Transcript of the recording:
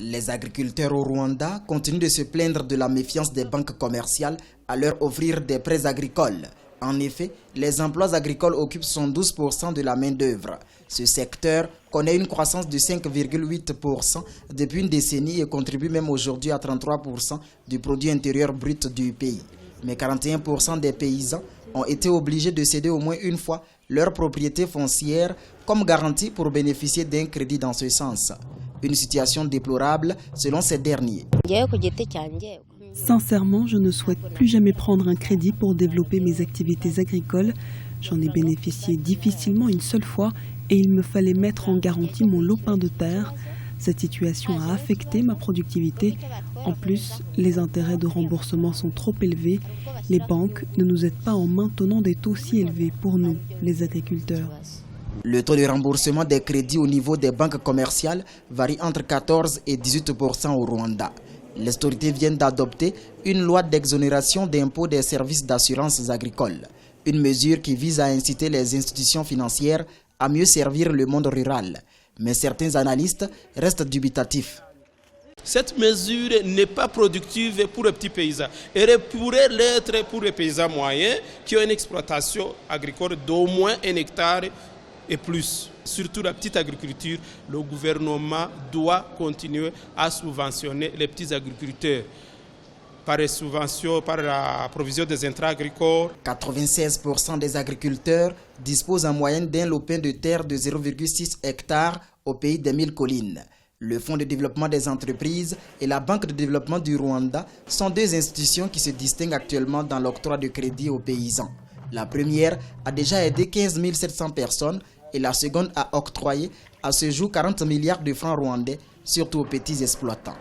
Les agriculteurs au Rwanda continuent de se plaindre de la méfiance des banques commerciales à leur offrir des prêts agricoles. En effet, les emplois agricoles occupent 112% de la main-d'œuvre. Ce secteur connaît une croissance de 5,8% depuis une décennie et contribue même aujourd'hui à 33% du produit intérieur brut du pays. Mais 41% des paysans ont été obligés de céder au moins une fois leur propriété foncière comme garantie pour bénéficier d'un crédit dans ce sens. Une situation déplorable selon ces derniers. Sincèrement, je ne souhaite plus jamais prendre un crédit pour développer mes activités agricoles. J'en ai bénéficié difficilement une seule fois et il me fallait mettre en garantie mon lopin de terre. Cette situation a affecté ma productivité. En plus, les intérêts de remboursement sont trop élevés. Les banques ne nous aident pas en maintenant des taux si élevés pour nous, les agriculteurs. Le taux de remboursement des crédits au niveau des banques commerciales varie entre 14 et 18% au Rwanda. Les autorités viennent d'adopter une loi d'exonération d'impôts des services d'assurance agricole. Une mesure qui vise à inciter les institutions financières à mieux servir le monde rural. Mais certains analystes restent dubitatifs. Cette mesure n'est pas productive pour les petits paysans. Elle pourrait l'être pour les paysans moyens qui ont une exploitation agricole d'au moins 1 hectare et plus. Surtout la petite agriculture, le gouvernement doit continuer à subventionner les petits agriculteurs par les subventions, par la provision des intrants agricoles. 96% des agriculteurs disposent en moyenne d'un lopin de terre de 0,6 hectares au pays des 1000 collines. Le Fonds de développement des entreprises et la Banque de développement du Rwanda sont deux institutions qui se distinguent actuellement dans l'octroi de crédit aux paysans. La première a déjà aidé 15 700 personnes et la seconde a octroyé à ce jour 40 milliards de francs rwandais, surtout aux petits exploitants.